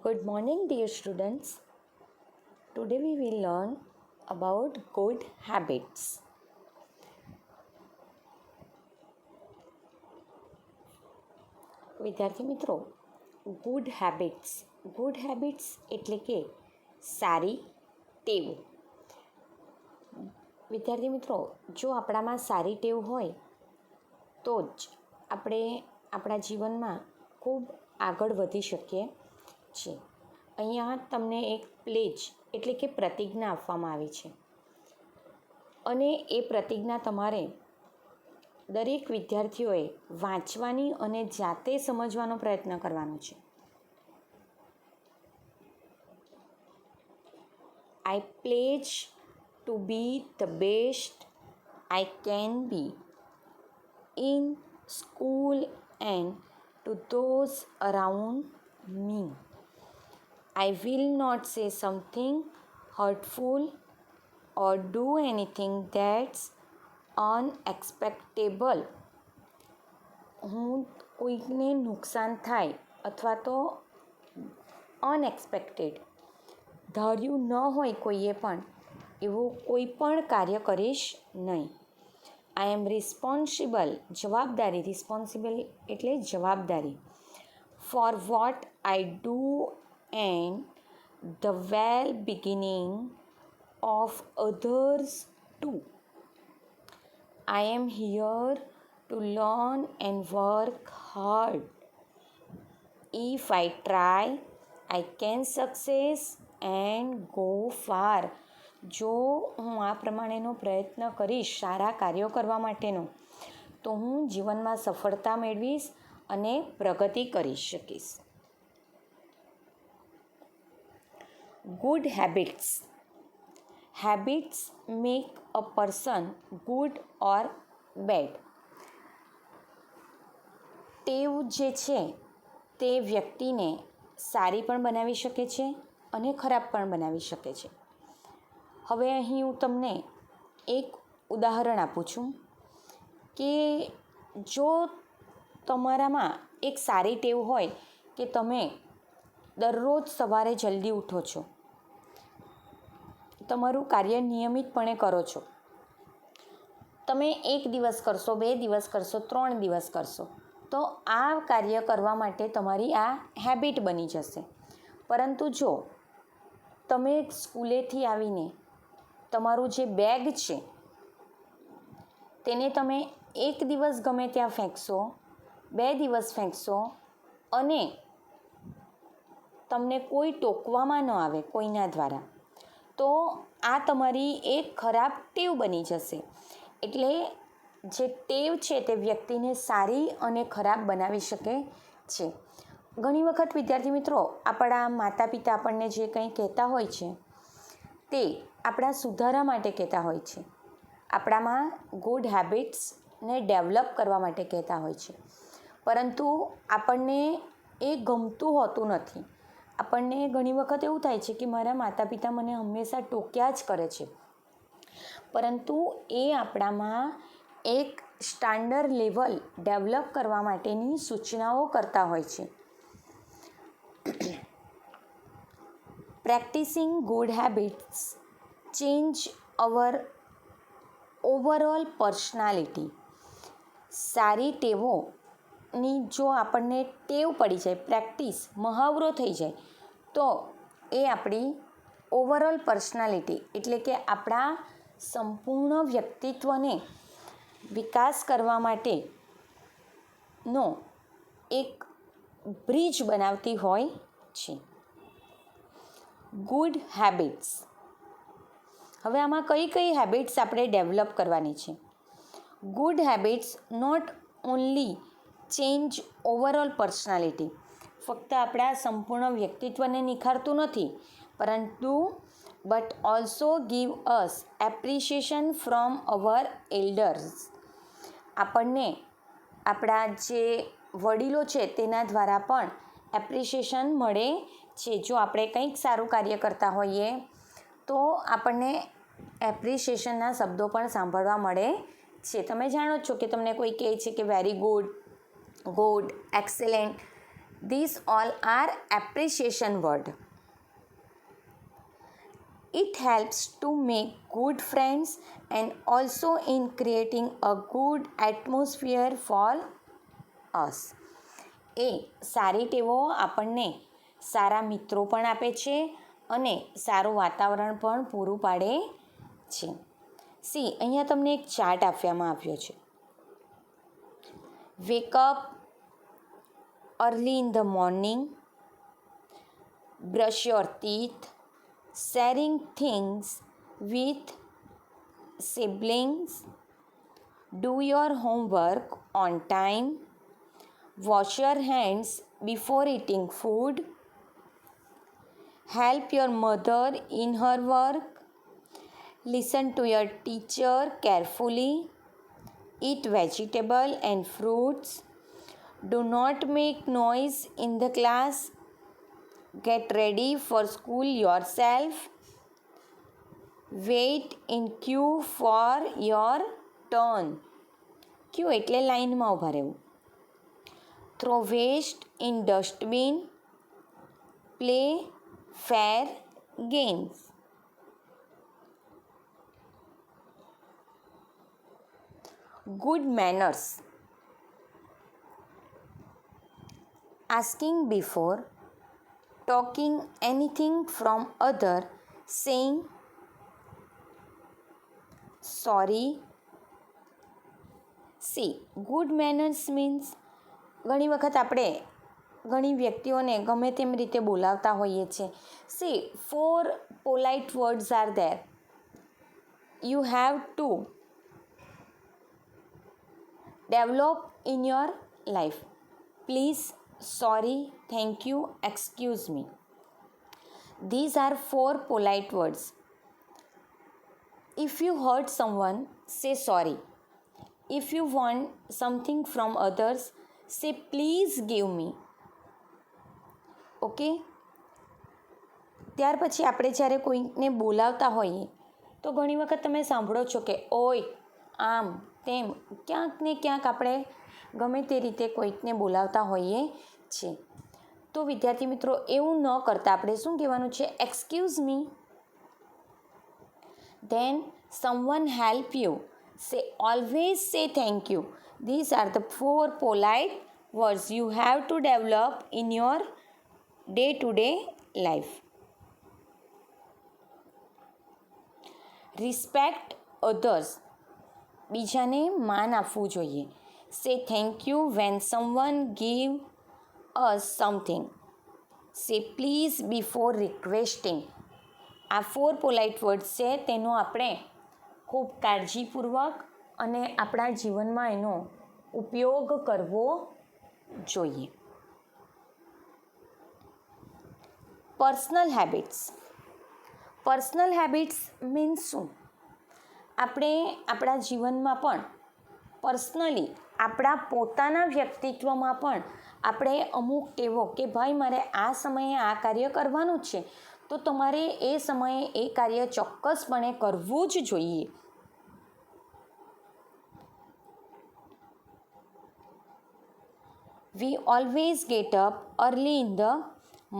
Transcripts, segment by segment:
Good morning, dear students. Today we will learn about good habits. વિદ્યાર્થી મિત્રો, good habits એટલે કે સારી ટેવ. વિદ્યાર્થી મિત્રો, જો આપણામાં સારી ટેવ હોય તો જ આપણે આપણા જીવનમાં ખૂબ આગળ વધી શકીએ છીએ. અહીંયા તમને એક પ્લેજ એટલે કે પ્રતિજ્ઞા આપવામાં આવી છે અને એ પ્રતિજ્ઞા તમારે દરેક વિદ્યાર્થીઓએ વાંચવાની અને જાતે સમજવાનો પ્રયત્ન કરવાનો છે. I pledge to be the best I can be in school and to those around me. I will not say something hurtful or do anything that's unexpectable. હું કોઈકને નુકસાન થાય અથવા તો અનએક્સપેક્ટેડ ધાર્યું ન હોય કોઈએ પણ એવું કોઈ પણ કાર્ય કરીશ નહીં. આઈ એમ રિસ્પોન્સિબલ રિસ્પોન્સિબલ એટલે જવાબદારી for what I do and the well beginning of others too. I am here to learn and work hard. If I try, I can success and go far. જો હું આ પ્રમાણેનો પ્રયત્ન કરીશ સારા કાર્યો કરવા માટેનો તો હું જીવનમાં સફળતા મેળવીશ અને પ્રગતિ કરી શકીશ. Good habits make a person good or bad. ટેવ જે છે તે વ્યક્તિને સારી પણ બનાવી શકે છે અને ખરાબ પણ બનાવી શકે છે. હવે અહીં હું તમને એક ઉદાહરણ આપું છું કે જો તમારામાં એક સારી ટેવ હોય કે તમે દરરોજ સવારે જલ્દી ઉઠો છો, તમારું કાર્ય નિયમિતપણે કરો છો, તમે 1 દિવસ કરશો, 2 દિવસ કરશો, 3 દિવસ કરશો તો આ કાર્ય કરવા માટે તમારી આ હેબિટ બની જશે. પરંતુ જો તમે સ્કૂલેથી આવીને તમારું જે બેગ છે તેને તમે 1 દિવસ ગમે ત્યાં ફેંકશો, 2 દિવસ ફેંકશો અને તમને કોઈ ટોકવામાં ન આવે કોઈના દ્વારા તો આ તમારી એક ખરાબ ટેવ બની જશે. એટલે જે ટેવ છે તે વ્યક્તિને સારી અને ખરાબ બનાવી શકે છે. ઘણી વખત વિદ્યાર્થી મિત્રો આપણા માતા પિતા આપણને જે કંઈ કહેતા હોય છે તે આપણા સુધારા માટે કહેતા હોય છે, આપણામાં ગુડ હેબિટ્સને ડેવલપ કરવા માટે કહેતા હોય છે. પરંતુ આપણને એ ગમતું હોતું નથી. આપણને ઘણી વખત એવું થાય છે કે મારા માતા પિતા મને હંમેશા ટોક્યા જ કરે છે, પરંતુ એ આપણામાં એક સ્ટાન્ડર્ડ લેવલ ડેવલપ કરવા માટેની સૂચનાઓ કરતા હોય છે. પ્રેક્ટિસિંગ ગુડ હેબિટ્સ ચેન્જ અવર ઓવરઓલ પર્સનાલિટી. સારી ટેવોની જો આપણને ટેવ પડી જાય, પ્રેક્ટિસ મહાવરો થઈ જાય તો એ આપણી ઓવરઓલ પર્સનાલિટી એટલે કે આપણા સંપૂર્ણ વ્યક્તિત્વને વિકાસ કરવા માટેનો એક બ્રિજ બનાવતી હોય છે. Good habits. હવે આમાં કઈ કઈ હેબિટ્સ આપણે ડેવલપ કરવાની છે? Good habits not only change overall personality. ફક્ત આપણા સંપૂર્ણ વ્યક્તિત્વને નિખારતું નથી, પરંતુ but also give us appreciation from our elders. આપણને આપણા જે વડીલો છે તેના દ્વારા પણ એપ્રિશિએશન મળે છે. જો આપણે કંઈક સારું કાર્ય કરતા હોઈએ તો આપણને એપ્રિશિએશનના શબ્દો પણ સાંભળવા મળે છે. તમે જાણો છો કે તમને કોઈ કહે છે કે very good, excellent These all are appreciation word. It helps to make good friends and also in creating a good atmosphere for us. એ સારી ટેવો આપણને સારા મિત્રો પણ આપે છે અને સારું વાતાવરણ પણ પૂરું પાડે છે. સી અહીંયા તમને એક ચાર્ટ આપવામાં આવ્યો છે. Wake up early in the morning, brush your teeth, sharing things with siblings, do your homework on time, wash your hands before eating food, help your mother in her work, listen to your teacher carefully, eat vegetable and fruits, do not make noise in the class, get ready for school yourself, wait in queue for your turn. Queue એટલે લાઇનમાં ઊભા રહેવું. Throw waste in dustbin, play fair games. Good manners. Asking before talking anything from other, saying sorry. See, good manners means ઘણી વખત આપણે ઘણી વ્યક્તિઓને ગમે તેમ રીતે બોલાવતા હોઈએ છીએ. See, 4 polite words are there. You have to develop in your life. Please, sorry, thank you, excuse me. These are 4 polite words. If you hurt someone, say sorry. If you want something from others, say please give me. Okay. ત્યાર પછી આપણે જ્યારે કોઈને બોલાવતા હોઈએ તો ઘણી વખત તમે સાંભળો છો કે ઓય, આમ તેમ, ક્યાંક ને ક્યાંક આપણે ગમે તે રીતે કોઈકને બોલાવતા હોઈએ છીએ. તો વિદ્યાર્થી મિત્રો, એવું ન કરતાં આપણે શું કહેવાનું છે? Excuse me. Then someone help you, say always say thank you. This are the 4 polite words you have to develop in your day to day life. Respect others. બીજાને માન આપવું જોઈએ. Say thank you when someone give us something. Say please before requesting. આ 4 polite words છે, તેનો આપણે ખૂબ કાળજીપૂર્વક અને આપણા જીવનમાં એનો ઉપયોગ કરવો જોઈએ. Personal habits. Personal habits means શું? આપણે આપણા જીવનમાં પણ પર્સનલી આપણા પોતાના વ્યક્તિત્વમાં પણ આપણે અમુક ટેવો કે ભાઈ મારે આ સમયે આ કાર્ય કરવાનું છે, તો તમારે એ સમયે એ કાર્ય ચોક્કસપણે કરવું જ જોઈએ. વી always get up early in the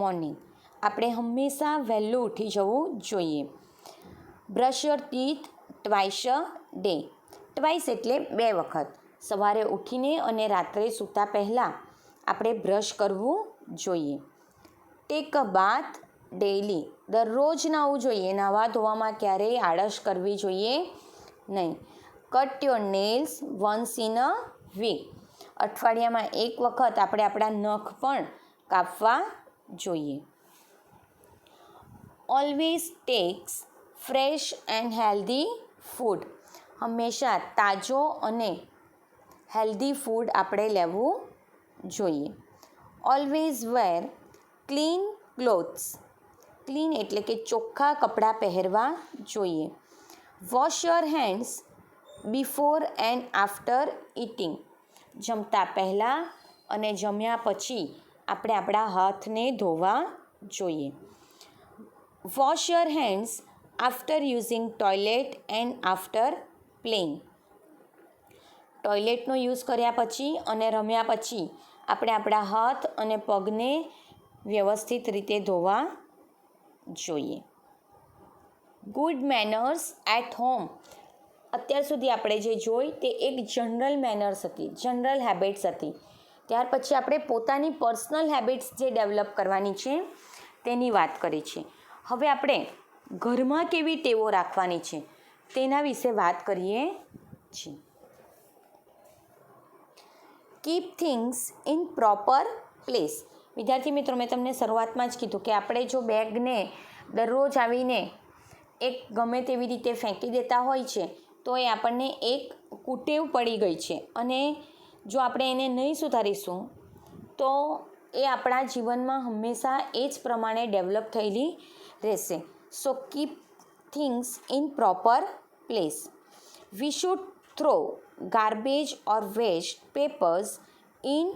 morning. આપણે હંમેશા વહેલું ઉઠી જવું જોઈએ. Brush your teeth twice a day. Twice એટલે 2 વખત. સવારે ઉઠીને અને રાત્રે સૂતા પહેલાં આપણે બ્રશ કરવું જોઈએ. Take a bath daily. દરરોજ નાહવું જોઈએ. નાહવા ધોવામાં ક્યારેય આળસ કરવી જોઈએ નહીં. Cut your nails once in a week. અઠવાડિયામાં 1 વખત આપણે આપણા નખ પણ કાપવા જોઈએ. Always takes fresh and healthy food. હંમેશા તાજો અને હેલ્ધી ફૂડ આપણે લેવું જોઈએ. Always wear clean clothes. Clean એટલે કે ચોખ્ખા કપડાં પહેરવા જોઈએ. Wash your hands before and after eating. જમતા પહેલાં અને જમ્યા પછી આપણે આપણા હાથને ધોવા જોઈએ. Wash your hands after using toilet and after playing. ટોયલેટનો યુઝ કર્યા પછી અને રમ્યા પછી આપણે આપણા હાથ અને પગને વ્યવસ્થિત રીતે ધોવા જોઈએ. Good manners at home. અત્યાર સુધી આપણે જે જોઈ તે એક જનરલ મેનર્સ હતી, જનરલ હેબિટ્સ હતી. ત્યાર પછી આપણે પોતાની પર્સનલ હેબિટ્સ જે ડેવલપ કરવાની છે તેની વાત કરી છે. હવે આપણે ઘરમાં કેવી ટેવો રાખવાની છે તેના વિશે વાત કરીએ છીએ. Keep things in proper place. વિદ્યાર્થી મિત્રો, મેં તમને શરૂઆતમાં જ કીધું કે આપણે જો બેગને દરરોજ આવીને એક ગમે તેવી રીતે ફેંકી દેતા હોય છે તો એ આપણને એક કુટેવ પડી ગઈ છે અને જો આપણે એને નહીં સુધારીશું તો એ આપણા જીવનમાં હંમેશા એ જ પ્રમાણે ડેવલપ થયેલી રહેશે. So keep things in proper place. We should throw garbage or waste papers in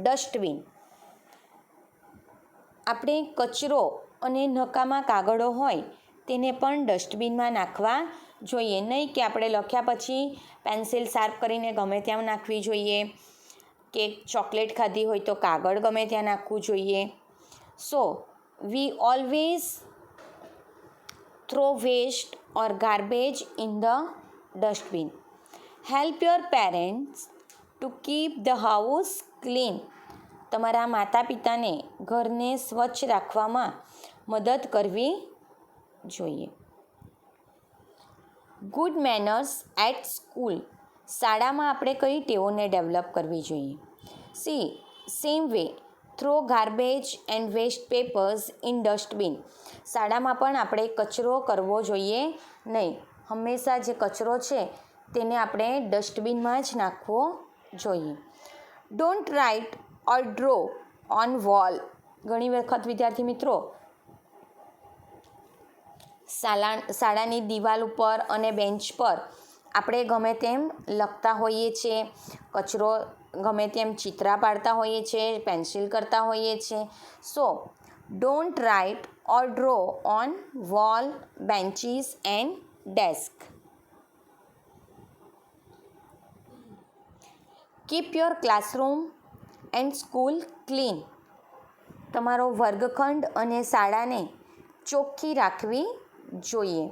dustbin. આપણે કચરો અને નકામા કાગળો હોય તેને પણ ડસ્ટબિનમાં નાખવા જોઈએ. નહીં કે આપણે લખ્યા પછી પેન્સિલ શાર્પ કરીને ગમે ત્યાં નાખવી જોઈએ કે ચોકલેટ ખાધી હોય તો કાગળ ગમે ત્યાં નાખવું જોઈએ. So we always throw waste or garbage in the dustbin. Help your parents to keep the house clean. તમારા માતા પિતાને ઘરને સ્વચ્છ રાખવામાં મદદ કરવી જોઈએ. Good manners at school. શાળામાં આપણે કઈ ટેવોને ડેવલપ કરવી જોઈએ? Same way throw garbage and waste papers in dustbin. શાળામાં પણ આપણે કચરો કરવો જોઈએ નહીં. હંમેશા જે કચરો છે તેને આપણે ડસ્ટબિનમાં જ નાખવો જોઈએ. Don't write or draw on wall. ઘણી વખત વિદ્યાર્થી મિત્રો શાળાની દિવાલ ઉપર અને બેન્ચ પર આપણે ગમે તેમ લખતા હોઈએ છીએ, કચરો ગમે તેમ ચિત્રા પાડતા હોઈએ છીએ, પેન્સિલ કરતા હોઈએ છીએ. So don't write or draw on wall, benches and desk. Keep your classroom and school clean. તમારો વર્ગખંડ અને શાળાને ચોખ્ખી રાખવી જોઈએ.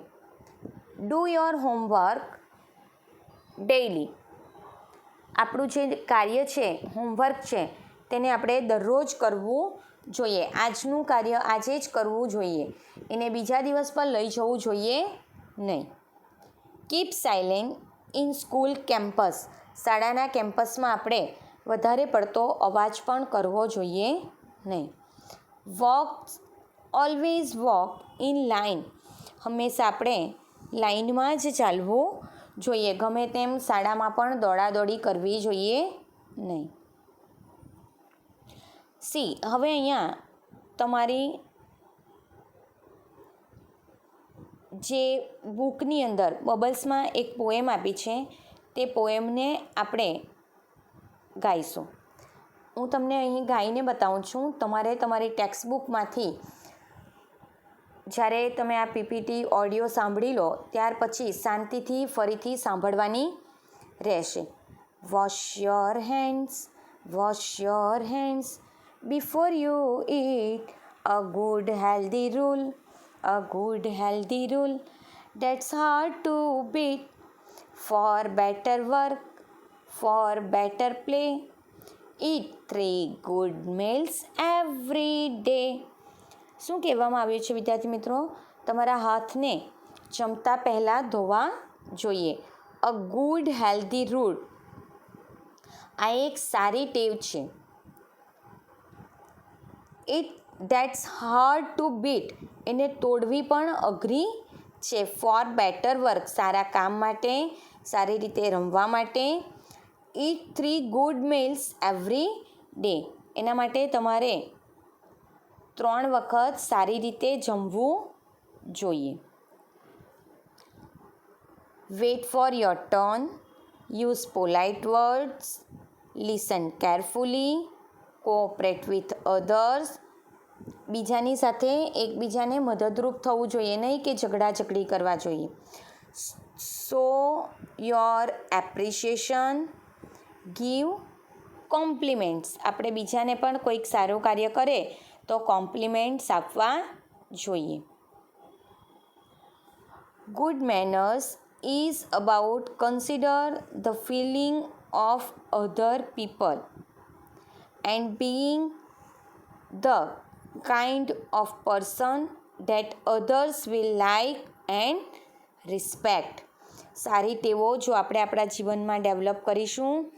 Do your homework daily. આપણું જે કાર્ય છે, હોમવર્ક છે, તેને આપણે દરરોજ કરવું જોઈએ. આજનું કાર્ય આજે જ કરવું જોઈએ, એને બીજા દિવસ પર લઈ જવું જોઈએ નહીં. Keep silent in school campus. શાળાના કેમ્પસમાં આપણે વધારે પડતો અવાજ પણ કરવો જોઈએ નહીં. Always walk in line. હંમેશા આપણે લાઇનમાં જ ચાલવું જોઈએ. ગમે તેમ શાળામાં પણ દોડાદોડી કરવી જોઈએ નહીં. હવે અહીંયા તમારી જે બુકની અંદર બબલ્સમાં એક પોએમ આપી છે તે પોએમને આપણે ગાઈશું. હું તમને અહીં ગાઈને બતાવું છું. તમારે તમારી ટેક્સ્ટ બુકમાંથી જ્યારે તમે આ પીપીટી ઓડિયો સાંભળી લો ત્યાર પછી શાંતિથી ફરીથી સાંભળવાની રહેશે. Wash your hands before you it. A good healthy rule that's hard to beat. For better work, for better play, eat 3 good meals every day. શું કહેવામાં આવ્યું છે વિદ્યાર્થી મિત્રો? તમારા હાથને જમતા પહેલાં ધોવા જોઈએ. A good healthy rule. આ એક સારી ટેવ છે. that's hard to beat. એને તોડવી પણ અઘરી છે. For better work. સારા કામ માટે, સારી રીતે રમવા માટે. eat 3 good meals every day. એના માટે તમારે 3 વખત સારી રીતે જમવું જોઈએ. Weight for your turn. Use polite words. Listen carefully. Cooperate with others. બીજાની સાથે એકબીજાને મદદરૂપ થવું જોઈએ, નહીં કે ઝઘડાઝઘડી કરવા જોઈએ. Show your appreciation. Give compliments, આપણે બીજાને પણ કોઈક સારું કાર્ય કરે તો કોમ્પ્લિમેન્ટ્સ આપવા જોઈએ. Good manners is about consider the feeling of other people and being the kind of person that others will like and respect. સારી ટેવો જો આપણે આપણા જીવનમાં ડેવલપ કરીશું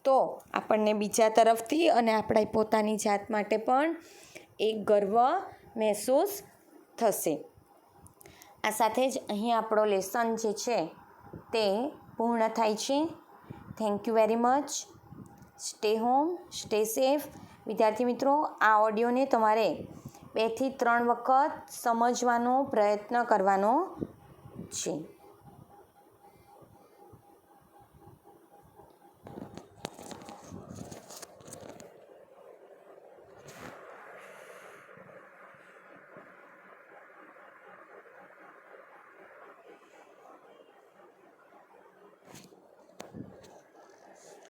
તો આપણને બીજા તરફથી અને આપણા પોતાની જાત માટે પણ એક ગર્વ મહેસૂસ થશે. આ સાથે જ અહીં આપણો લેસન જે છે તે પૂર્ણ થાય છે. Thank you very much. Stay home, stay safe. વિદ્યાર્થી મિત્રો, આ ઓડિયોને તમારે 2 થી 3 વખત સમજવાનો પ્રયત્ન કરવાનો છે.